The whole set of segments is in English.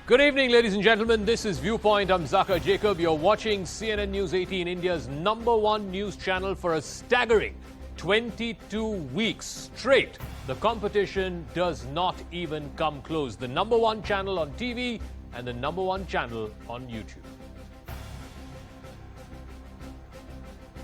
Good evening, ladies and gentlemen. This is Viewpoint. I'm Zaka Jacob. You're watching CNN News 18, India's #1 news channel for a staggering 22 weeks straight. The competition does not even come close. The #1 channel on TV and the #1 channel on YouTube.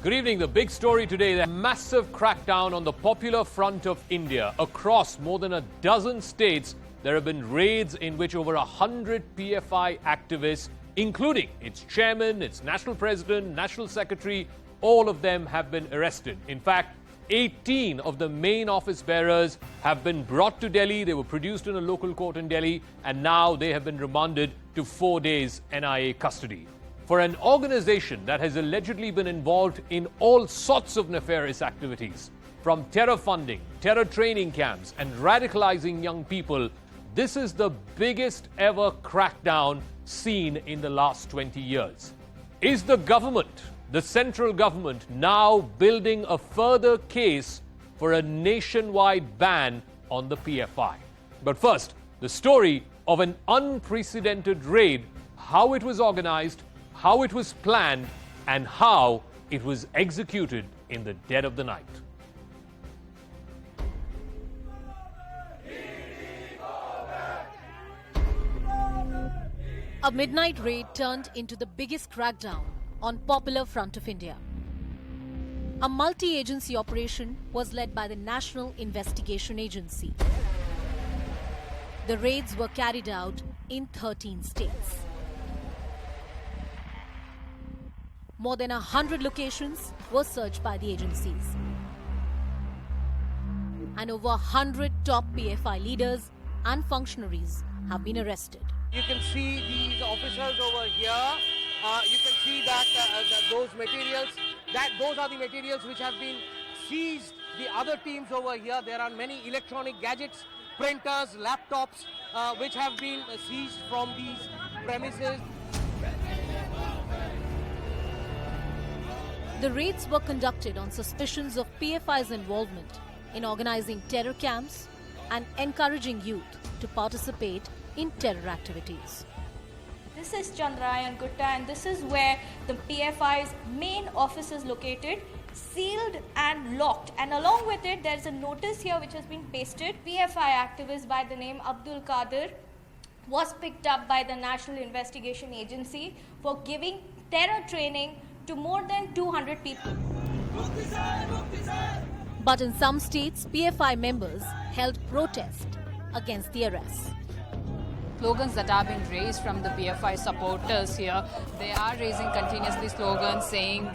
Good evening. The big story today, the massive crackdown on the Popular Front of India. Across more than a dozen states, there have been raids in which over 100 PFI activists, including its chairman, its national president, national secretary, all of them have been arrested. In fact, 18 of the main office bearers have been brought to Delhi. They were produced in a local court in Delhi, and now they have been remanded to 4 days NIA custody. For an organization that has allegedly been involved in all sorts of nefarious activities, from terror funding, terror training camps, and radicalizing young people, this is the biggest ever crackdown seen in the last 20 years. Is the government, the central government, now building a further case for a nationwide ban on the PFI? But first, the story of an unprecedented raid, how it was organized, how it was planned, and how it was executed in the dead of the night. A midnight raid turned into the biggest crackdown on Popular Front of India. A multi-agency operation was led by the National Investigation Agency. The raids were carried out in 13 states. More than 100 locations were searched by the agencies. And over 100 top PFI leaders and functionaries have been arrested. You can see these officers over here. You can see that those materials, those are the materials which have been seized. The other teams over here, there are many electronic gadgets, printers, laptops, which have been seized from these premises. The raids were conducted on suspicions of PFI's involvement in organizing terror camps and encouraging youth to participate in terror activities. This is Chandrayan Gutta, and this is where the PFI's main office is located, sealed and locked. And along with it, there's a notice here which has been pasted. PFI activist by the name Abdul Qadir was picked up by the National Investigation Agency for giving terror training to more than 200 people. But in some states, PFI members held protest against the arrest. Slogans that are being raised from the PFI supporters here, they are raising continuously slogans saying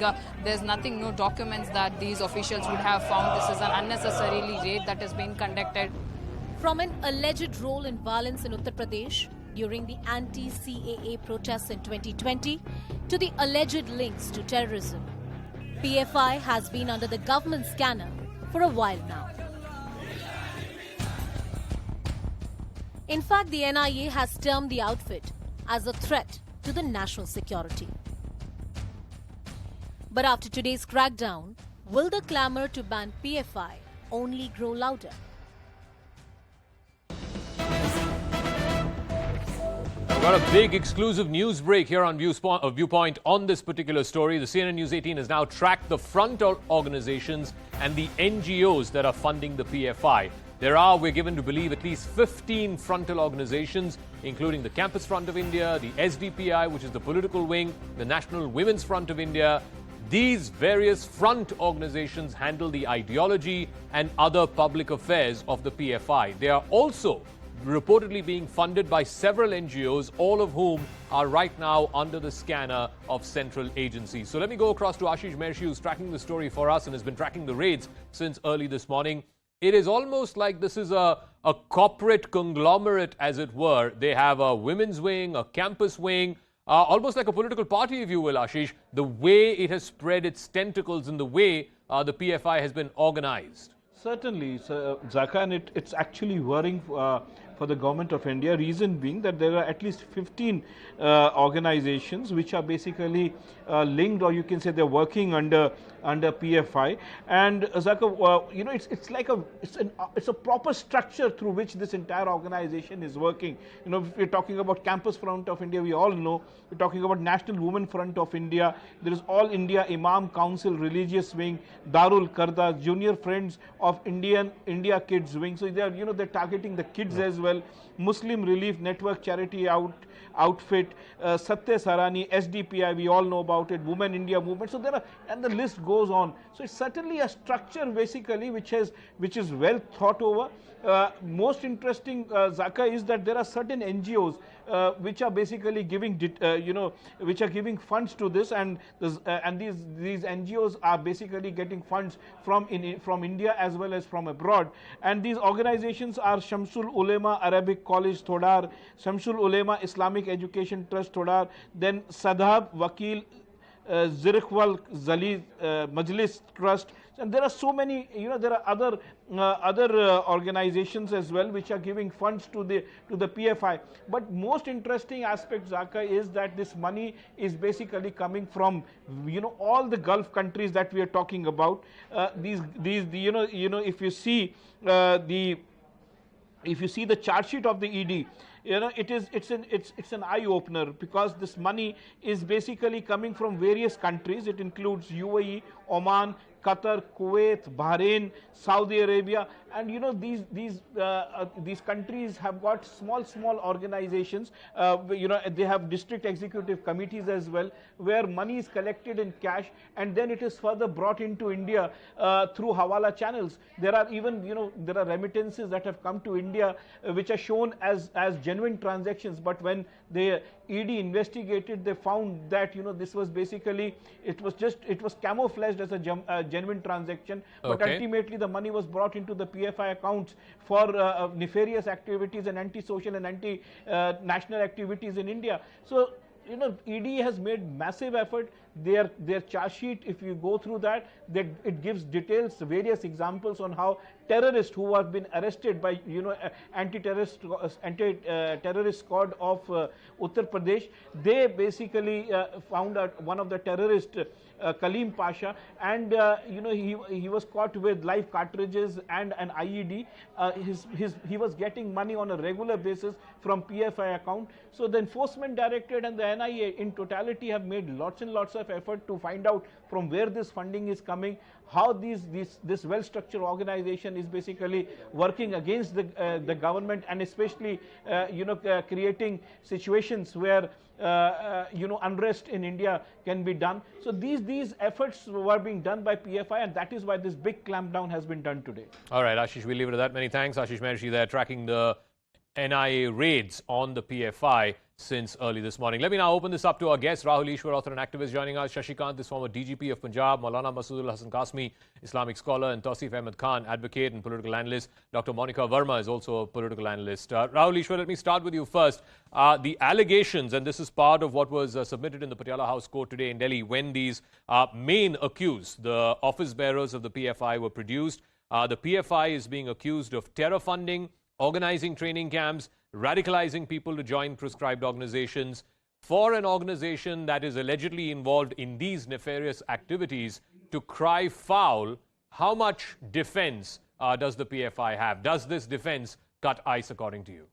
there's nothing, no documents that these officials would have found. This is an unnecessarily raid that has been conducted. From an alleged role in violence in Uttar Pradesh during the anti-CAA protests in 2020 to the alleged links to terrorism, PFI has been under the government scanner for a while now. In fact, the NIA has termed the outfit as a threat to the national security. But after today's crackdown, will the clamour to ban PFI only grow louder? We've got a big exclusive news break here on Viewpoint on this particular story. The CNN News 18 has now tracked the front organizations and the NGOs that are funding the PFI. We're given to believe, at least 15 frontal organizations, including the Campus Front of India, the SDPI, which is the political wing, the National Women's Front of India. These various front organizations handle the ideology and other public affairs of the PFI. They are also reportedly being funded by several NGOs, all of whom are right now under the scanner of central agencies. So let me go across to Ashish Mershi, who's tracking the story for us and has been tracking the raids since early this morning. It is almost like this is a corporate conglomerate, as it were. They have a women's wing, a campus wing, almost like a political party, if you will, Ashish, the way it has spread its tentacles and the way the PFI has been organized. Certainly, Zaka, and it's actually worrying for the government of India. Reason being that there are at least 15 organizations which are basically linked, or you can say they're working under PFI. And Zaka, you know, it's a proper structure through which this entire organization is working. You know, if we're talking about Campus Front of India, we all know. We're talking about National Women Front of India. There is All India Imam Council Religious Wing, Darul Qarda, Junior Friends of India Kids Wing. So they are, you know, they're targeting the kids as well. Muslim Relief Network Charity Outfit, Satya Sarani, SDPI, we all know about it, Women India Movement. So there are, and the list goes on. So it's certainly a structure basically which is well thought over. Most interesting, Zaka, is that there are certain NGOs which are basically giving, which are giving funds to this, and these NGOs are basically getting funds from India as well as from abroad. And these organizations are Shamsul Ulema Arabic College Thodar, Shamsul Ulema Islamic Education Trust Thodar, then Sadhab Wakil Zirkwal Zali Majlis Trust, and there are so many. You know, there are other organizations as well which are giving funds to the PFI. But most interesting aspect, Zaka, is that this money is basically coming from, you know, all the Gulf countries that we are talking about. These if you see the charge sheet of the ED, you know, it's an eye opener, because this money is basically coming from various countries. It includes UAE, Oman, Qatar, Kuwait, Bahrain, Saudi Arabia, and you know, these countries have got small organizations. You know, they have district executive committees as well, where money is collected in cash and then it is further brought into India through Hawala channels. There are even, you know, there are remittances that have come to India which are shown as genuine transactions, but when the ED investigated, they found that, you know, this was basically, it was camouflaged as a genuine transaction, but ultimately the money was brought into the PFI accounts for nefarious activities and anti-social and anti-national activities in India. So, you know, ED has made massive effort. Their charge sheet, if you go through that, it gives details, various examples on how terrorists who have been arrested by, you know, anti-terrorist squad of Uttar Pradesh, they basically found out one of the terrorists, Kaleem Pasha, and you know, he was caught with live cartridges and an IED. He was getting money on a regular basis from PFI account. So the Enforcement Directorate and the NIA in totality have made lots and lots of effort to find out from where this funding is coming, how this well-structured organization is basically working against the government, and especially you know, creating situations where you know, unrest in India can be done. So these efforts were being done by PFI, and that is why this big clampdown has been done today. All right, Ashish, we'll leave it at that. Many thanks. Ashish Maharishi there, tracking the NIA raids on the PFI since early this morning. Let me now open this up to our guest, Rahul Ishwar, author and activist, joining us. Shashikant is former DGP of Punjab, Maulana Masoodul Hasan Qasmi, Islamic scholar, and Tausif Ahmed Khan, advocate and political analyst. Dr. Monica Verma is also a political analyst. Rahul Ishwar, let me start with you first. The allegations, and this is part of what was submitted in the Patiala House Court today in Delhi, when these main accused, the office bearers of the PFI, were produced. The PFI is being accused of terror funding, organizing training camps, radicalizing people to join prescribed organizations. For an organization that is allegedly involved in these nefarious activities to cry foul, how much defense does the PFI have? Does this defense cut ice according to you?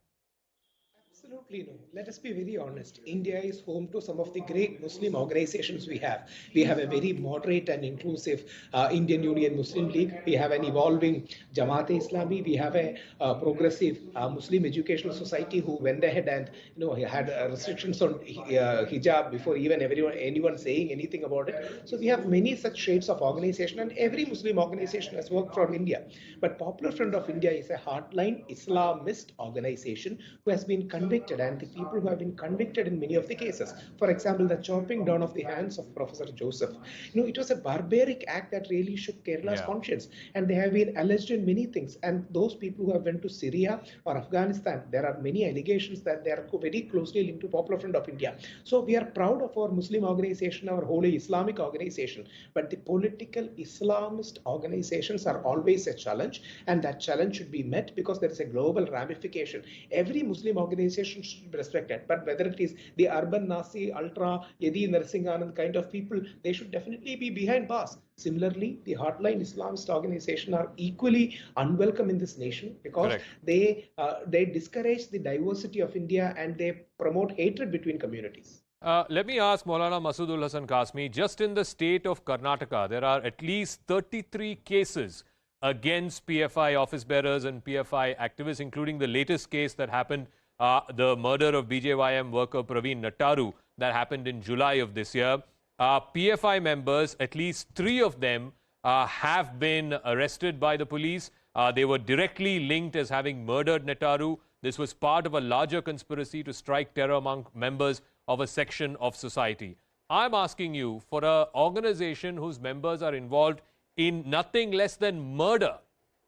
Absolutely no. Let us be very honest. India is home to some of the great Muslim organizations we have. We have a very moderate and inclusive Indian Union Muslim League. We have an evolving Jamaat-e-Islami. We have a progressive Muslim Educational Society who went ahead and, you know, had restrictions on hijab before even anyone saying anything about it. So we have many such shades of organization, and every Muslim organization has worked from India. But Popular Front of India is a hardline Islamist organization who has been convicted convicted and the people who have been convicted in many of the cases. For example, the chopping down of the hands of Professor Joseph. It was a barbaric act that really shook Kerala's conscience, and they have been alleged in many things. And those people who have went to Syria or Afghanistan, there are many allegations that they are very closely linked to Popular Front of India. So we are proud of our Muslim organization, our holy Islamic organization, but the political Islamist organizations are always a challenge, and that challenge should be met because there is a global ramification. Every Muslim organization should be respected, but whether it is the urban Nasi, ultra, Yedi Narsinganand kind of people, they should definitely be behind bars. Similarly, the hardline Islamist organizations are equally unwelcome in this nation because they discourage the diversity of India and they promote hatred between communities. Let me ask Maulana Masoodul Hasan Kasmi, just in the state of Karnataka, there are at least 33 cases against PFI office bearers and PFI activists, including the latest case that happened, the murder of BJYM worker Praveen Nattaru, that happened in July of this year. PFI members, at least 3 of them, have been arrested by the police. They were directly linked as having murdered Nattaru. This was part of a larger conspiracy to strike terror among members of a section of society. I'm asking you, for an organization whose members are involved in nothing less than murder,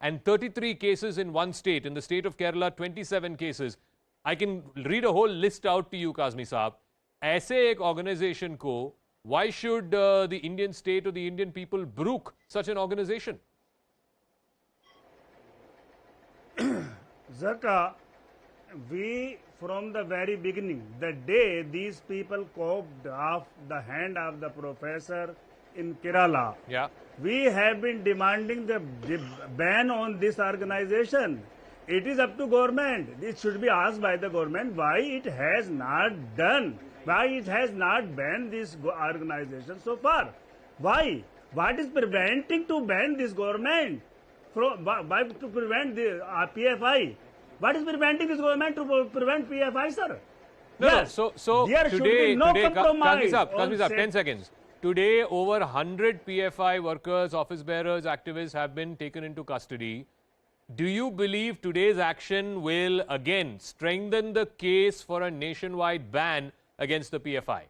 and 33 cases in one state, in the state of Kerala, 27 cases. I can read a whole list out to you, Kazmi Saab. ऐसे एक organization को, why should the Indian state or the Indian people brook such an organization? Zaka, we from the very beginning, the day these people copped off the hand of the professor in Kerala, we have been demanding the ban on this organization. It is up to government. It should be asked by the government why it has not done, why it has not banned this organization so far. Why? What is preventing to ban this government from to prevent the PFI? What is preventing this government to prevent PFI, sir? No, yes. So there today, should be no compromise. Kazmi Saab, 10 seconds. Today, over 100 PFI workers, office bearers, activists have been taken into custody. Do you believe today's action will again strengthen the case for a nationwide ban against the PFI?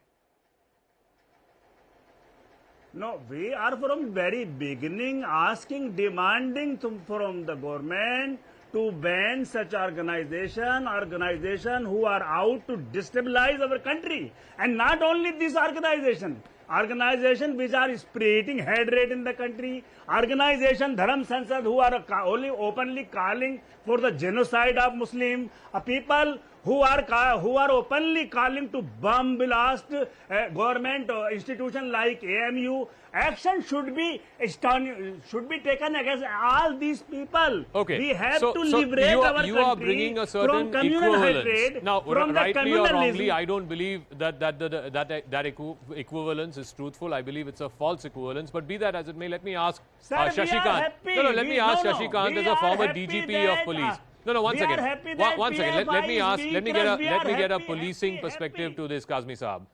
No, we are from very beginning asking, demanding from the government to ban such organization who are out to destabilize our country. And not only this organization which are spreading hatred in the country, organization Dharam Sansad who are only openly calling for the genocide of Muslim, people who are openly calling to bomb blast government institution like AMU. Action should be taken against all these people. Okay. We have to liberate our country are bringing a certain from communal equivalence. hatred, Now, from rightly the or communalism. wrongly, I don't believe that equivalence is truthful. I believe it's a false equivalence. But be that as it may, let me ask Shashikant. Let me ask Shashikant as a former DGP of police. One second. One second. Let me get a policing perspective to this, Kazmi Saab.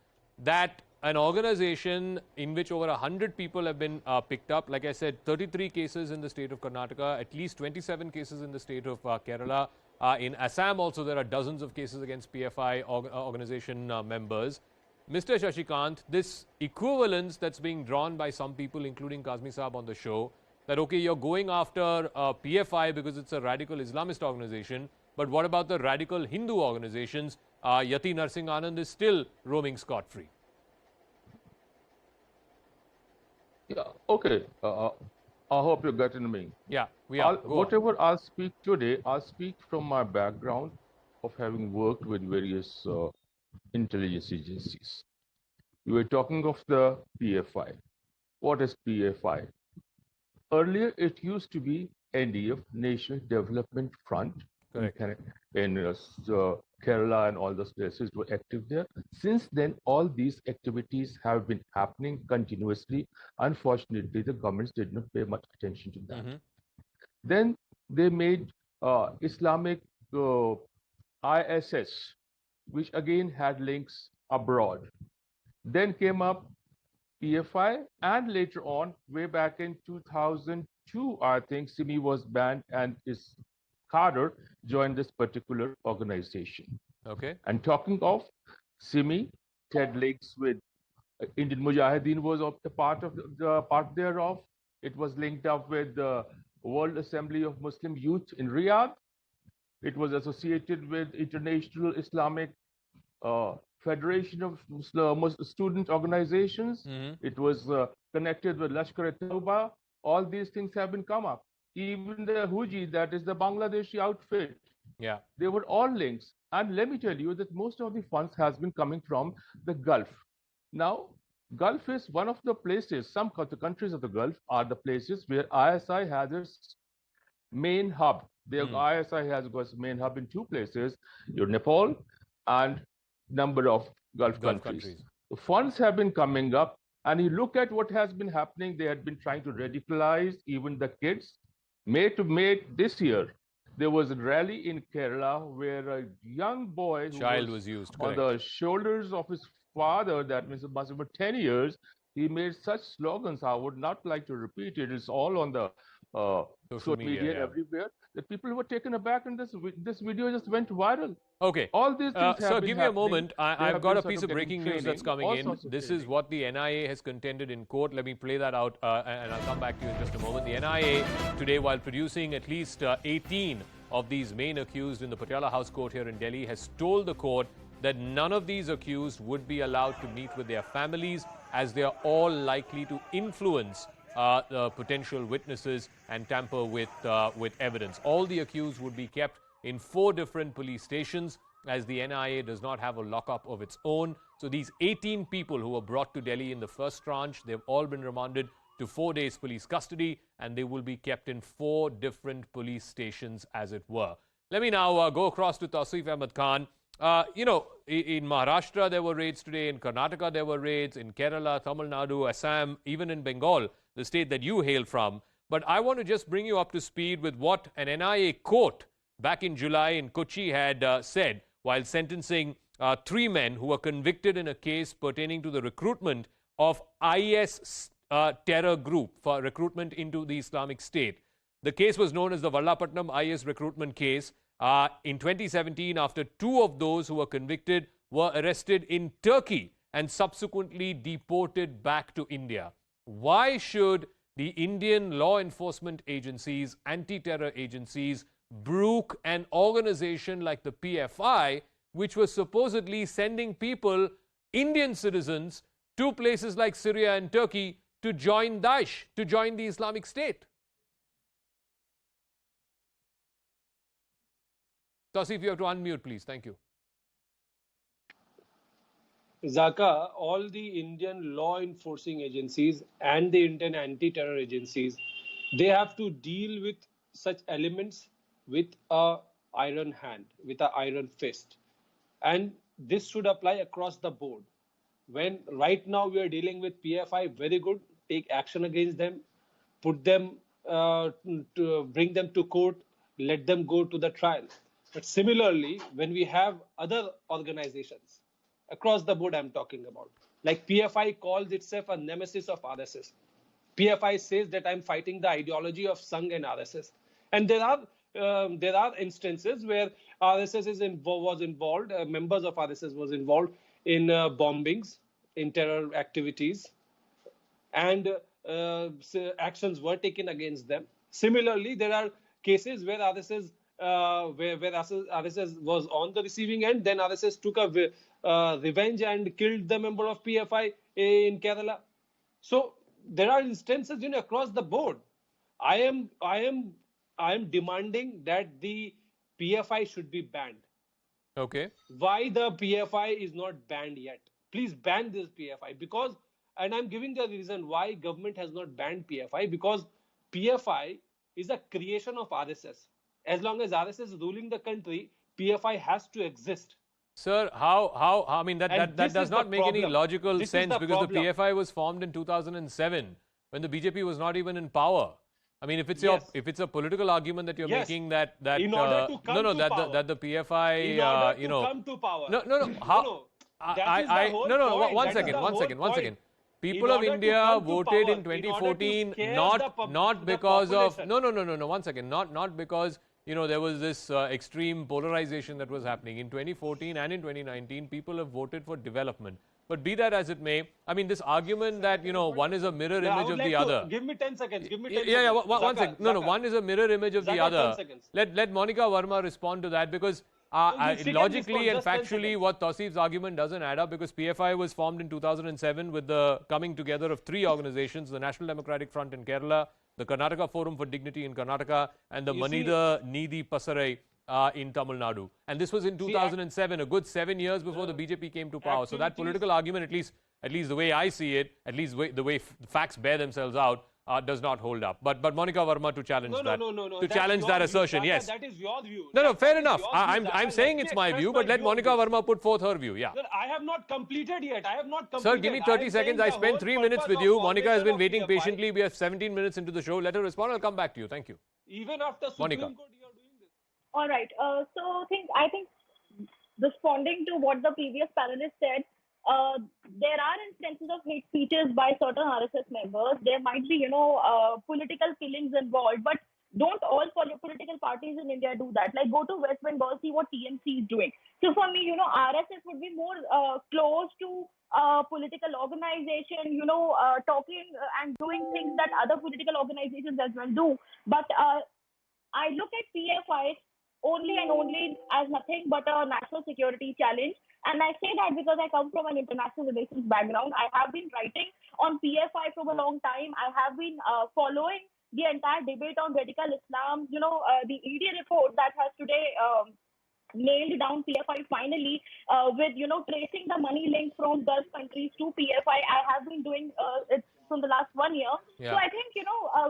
That an organization in which over 100 people have been picked up, like I said, 33 cases in the state of Karnataka, at least 27 cases in the state of Kerala. In Assam also there are dozens of cases against PFI organization members. Mr. Shashikant, this equivalence that's being drawn by some people, including Kazmi Saab on the show, that okay, you're going after PFI because it's a radical Islamist organization, but what about the radical Hindu organizations? Yati Narsingh Anand is still roaming scot-free. Yeah, okay. I hope you're getting me. Yeah, we are. Whatever I'll speak today, I'll speak from my background of having worked with various intelligence agencies. You were talking of the PFI. What is PFI? Earlier, it used to be NDF, National Development Front. Correct. In Kerala and all those places were active there. Since then, all these activities have been happening continuously. Unfortunately, the governments did not pay much attention to that. Then they made Islamic ISS, which again had links abroad. Then came up PFI, and later on, way back in 2002, I think Simi was banned and his cadre joined this particular organization. Okay. And talking of Simi, Ted links with Indian Mujahideen was a part of the part thereof. It was linked up with the World Assembly of Muslim Youth in Riyadh. It was associated with International Islamic Federation of Student Organizations. It was connected with Lashkar-e-Taiba. All these things have been come up. Even the Huji, that is the Bangladeshi outfit, Yeah. they were all links. And let me tell you that most of the funds has been coming from the Gulf. Now, Gulf is one of the places, some of the countries of the Gulf are the places where ISI has its main hub. The ISI has got its main hub in two places, your Nepal and number of Gulf countries. The funds have been coming up, and you look at what has been happening. They had been trying to radicalize even the kids. May this year, there was a rally in Kerala where a young boy who was used on the shoulders of his father, that means it must have been 10 years, he made such slogans. I would not like to repeat it. It's all on the social media everywhere. The people were taken aback, and this video just went viral. Okay. All these things have Sir, been give me a happening. moment. I've got a piece of breaking news that's coming all in. sorts of This is training. what the NIA has contended in court. Let me play that out and I'll come back to you in just a moment. The NIA today, while producing at least 18 of these main accused in the Patiala House Court here in Delhi, has told the court that none of these accused would be allowed to meet with their families, as they are all likely to influence the potential witnesses and tamper with evidence. All the accused would be kept in 4 different police stations, as the NIA does not have a lockup of its own. So these 18 people who were brought to Delhi in the first tranche, they've all been remanded to 4 days police custody, and they will be kept in 4 different police stations, as it were. Let me now go across to Tausif Ahmed Khan. In Maharashtra there were raids today, in Karnataka there were raids, in Kerala, Tamil Nadu, Assam, even in Bengal, the state that you hail from. But I want to just bring you up to speed with what an NIA court back in July in Kochi had said while sentencing 3 men who were convicted in a case pertaining to the recruitment of IS terror group for recruitment into the Islamic State. The case was known as the Vallapatnam IS recruitment case. In 2017, after 2 of those who were convicted were arrested in Turkey and subsequently deported back to India. Why should the Indian law enforcement agencies, anti-terror agencies, brook an organization like the PFI, which was supposedly sending people, Indian citizens, to places like Syria and Turkey to join Daesh, to join the Islamic State? Tausif, you have to unmute, please. Thank you. Zaka, all the Indian law enforcing agencies and the Indian anti-terror agencies, they have to deal with such elements with a iron hand, with an iron fist. And this should apply across the board. When right now we are dealing with PFI, very good, take action against them, put them, to bring them to court, let them go to the trial. But similarly, when we have other organizations, across the board I'm talking about, like PFI calls itself a nemesis of RSS. PFI says that I'm fighting the ideology of Sangh and RSS. And there are instances where RSS was involved, members of RSS was involved in bombings, in terror activities, and actions were taken against them. Similarly, there are cases where RSS was on the receiving end, then RSS took a revenge and killed the member of PFI in Kerala. So there are instances, across the board. I am demanding that the PFI should be banned. Okay. Why the PFI is not banned yet? Please ban this PFI, because, and I'm giving the reason why government has not banned PFI, because PFI is a creation of RSS. As long as RSS is ruling the country, PFI has to exist. Sir, how I mean, that does not make any logical sense, because the PFI was formed in 2007 when the BJP was not even in power. I mean, if it's a political argument that you're making that in order to come to power, that the PFI in order to come to power. One second. People of India voted in 2014 not because of one second, not because there was this extreme polarization that was happening. In 2014 and in 2019, people have voted for development. But be that as it may, I mean, this argument that, one is a mirror image of the other. Give me 10 seconds. Give me 10 seconds. Yeah, one second. No, one is a mirror image of the other. 10 seconds. Let Monica Verma respond to that, because logically and factually, what Tausif's argument doesn't add up, because PFI was formed in 2007 with the coming together of three organizations: the National Democratic Front in Kerala, the Karnataka Forum for Dignity in Karnataka, and the Manida Needi Pasarai in Tamil Nadu. And this was in 2007, a good 7 years before the BJP came to power. So that political argument, at least the way I see it, at least the way facts bear themselves out, does not hold up. But Monica Verma to challenge that. No. To challenge that assertion, yes. That is your view. No, fair enough. I'm saying it's my view, but let Monica Verma put forth her view. Yeah. Sir, I have not completed yet. Sir, give me 30 seconds. I spent 3 minutes with you. Monica has been waiting patiently. We have 17 minutes into the show. Let her respond. I'll come back to you. Thank you. Even after Supreme Court, you are doing this. All right. I think responding to what the previous panelist said, there are instances of hate speeches by certain RSS members. There might be, political killings involved, but don't all political parties in India do that. Like, go to West Bengal, see what TMC is doing. So for me, RSS would be more close to political organization, talking and doing things that other political organizations as well do. But I look at PFI only and only as nothing but a national security challenge. And I say that because I come from an international relations background. I have been writing on PFI for a long time. I have been following the entire debate on radical Islam. The ED report that has today nailed down PFI finally with, tracing the money links from Gulf countries to PFI. I have been doing it from the last 1 year. Yeah. So I think,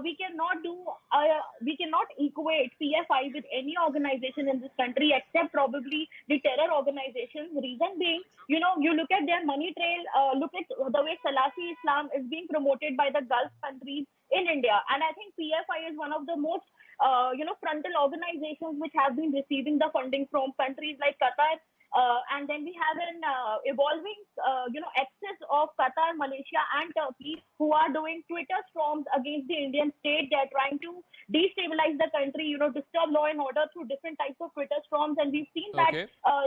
we cannot equate PFI with any organization in this country except probably the terror organizations. Reason being, you look at their money trail, look at the way Salafi Islam is being promoted by the Gulf countries in India. And I think PFI is one of the most frontal organizations which have been receiving the funding from countries like Qatar. And then we have an evolving, excess of Qatar, Malaysia and Turkey who are doing Twitter storms against the Indian state. They're trying to destabilize the country, disturb law and order through different types of Twitter storms. And we've seen that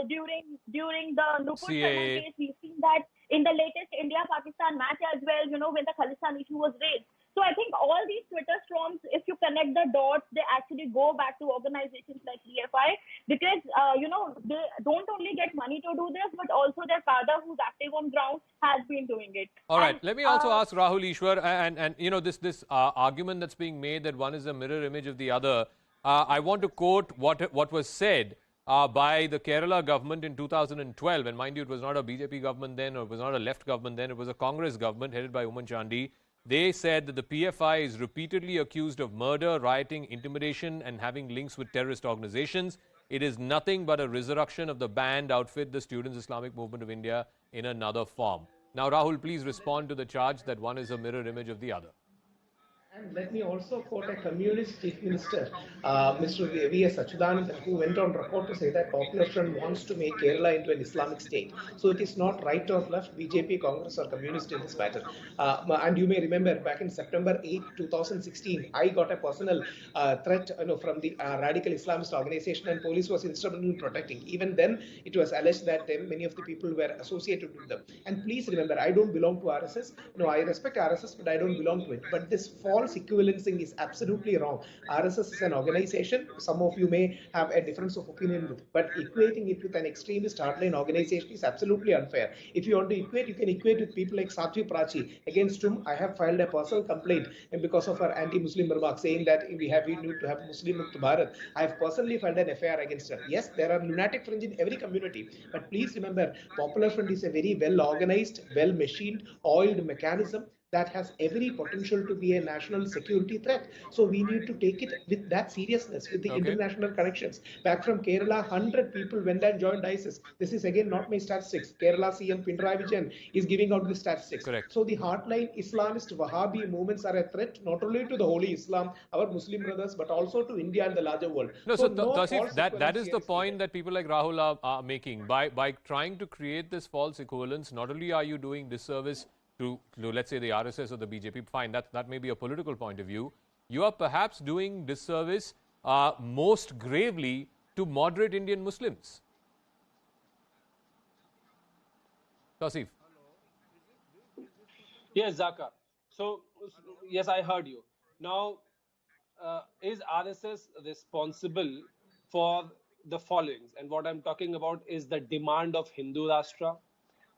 during the Nupur case. We've seen that in the latest India-Pakistan match as well, when the Khalistan issue was raised. So I think all these Twitter storms, if you connect the dots, they actually go back to organizations like PFI because, they don't only get money to do this, but also their father who's active on ground has been doing it. All right. Let me also ask Rahul Ishwar, and this argument that's being made that one is a mirror image of the other. I want to quote what was said by the Kerala government in 2012. And mind you, it was not a BJP government then, or it was not a left government then. It was a Congress government headed by Oommen Chandy. They said that the PFI is repeatedly accused of murder, rioting, intimidation and having links with terrorist organizations. It is nothing but a resurrection of the banned outfit, the Students' Islamic Movement of India, in another form. Now, Rahul, please respond to the charge that one is a mirror image of the other. And let me also quote a communist chief minister, Mr. V.S. Achuthanandan, who went on record to say that Popular Front wants to make Kerala into an Islamic state. So it is not right or left, BJP, Congress or communist in this matter. And you may remember back in September 8, 2016, I got a personal threat from the radical Islamist organization, and police was instrumental in protecting. Even then, it was alleged that many of the people were associated with them. And please remember, I don't belong to RSS. I respect RSS, but I don't belong to it. But this false equivalencing is absolutely wrong. RSS is an organization. Some of you may have a difference of opinion with, but equating it with an extremist hardline organization is absolutely unfair. If you want to equate, you can equate with people like Satvi Prachi, against whom I have filed a personal complaint and because of her anti-Muslim remarks saying that we need to have Muslim Mukta Bharat. I have personally filed an FIR against her. Yes, there are lunatic fringe in every community, but please remember, Popular Front is a very well-organized, well-machined, oiled mechanism that has every potential to be a national security threat. So we need to take it with that seriousness, with the international connections. Back from Kerala, 100 people went and joined ISIS. This is again not my statistics. Kerala CM Pinarayi Vijayan is giving out the statistics. Correct. So the hardline Islamist Wahhabi movements are a threat not only to the Holy Islam, our Muslim brothers, but also to India and the larger world. No, so Tausif, that is the point that people like Rahul are making. By trying to create this false equivalence, not only are you doing disservice to let's say the RSS or the BJP, fine, that may be a political point of view. You are perhaps doing disservice most gravely to moderate Indian Muslims. Tausif. Yes, Zaka. So, yes, I heard you. Now, is RSS responsible for the followings? And what I'm talking about is the demand of Hindu Rashtra,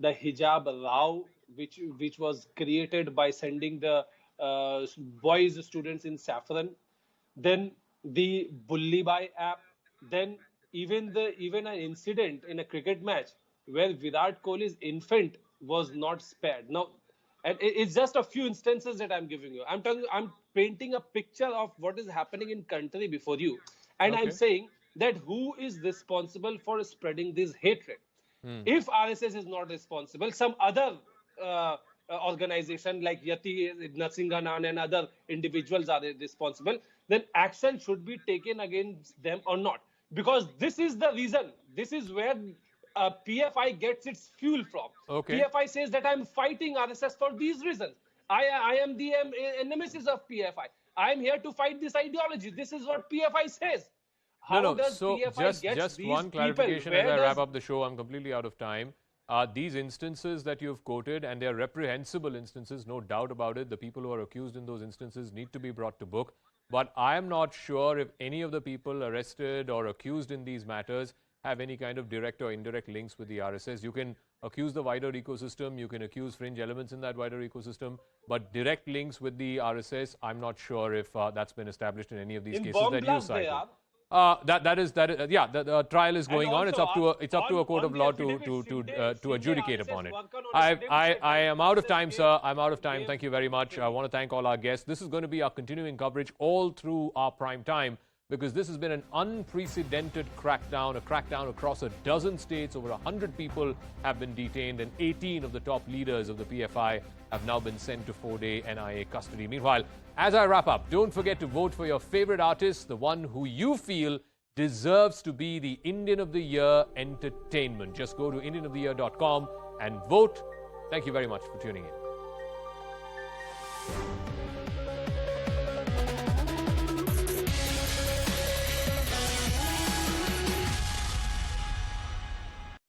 the hijab row, which was created by sending the boys students in saffron, then the Bully Bhai app, then even an incident in a cricket match where Virat Kohli's infant was not spared. Now, and it's just a few instances that I'm giving you. I'm painting a picture of what is happening in country before you, and Okay. I'm saying that who is responsible for spreading this hatred? If RSS is not responsible, some other organization like Yati, Narsinghanan and other individuals are responsible, then action should be taken against them or not. Because this is the reason, this is where PFI gets its fuel from. Okay. PFI says that I'm fighting RSS for these reasons. I am the nemesis of PFI. I am here to fight this ideology. This is what PFI says. How does So PFI get just these one people? clarification Where as I does- wrap up the show. I'm completely out of time. These instances that you've quoted, and they are reprehensible instances, no doubt about it. The people who are accused in those instances need to be brought to book. But I am not sure if any of the people arrested or accused in these matters have any kind of direct or indirect links with the RSS. You can accuse the wider ecosystem, you can accuse fringe elements in that wider ecosystem, but direct links with the RSS, I'm not sure if that's been established in any of these In cases that you Bomblast cited. they are. The trial is going on. It's up to a court of law to adjudicate RSS upon it. worker on I a am out of time, sir. I'm out of time. Thank you very much. I want to thank all our guests. This is going to be our continuing coverage all through our prime time, because this has been an unprecedented crackdown, a crackdown across a dozen states. Over 100 people have been detained, and 18 of the top leaders of the PFI have now been sent to 4-day NIA custody. Meanwhile, as I wrap up, don't forget to vote for your favorite artist, the one who you feel deserves to be the Indian of the Year entertainment. Just go to indianoftheyear.com and vote. Thank you very much for tuning in.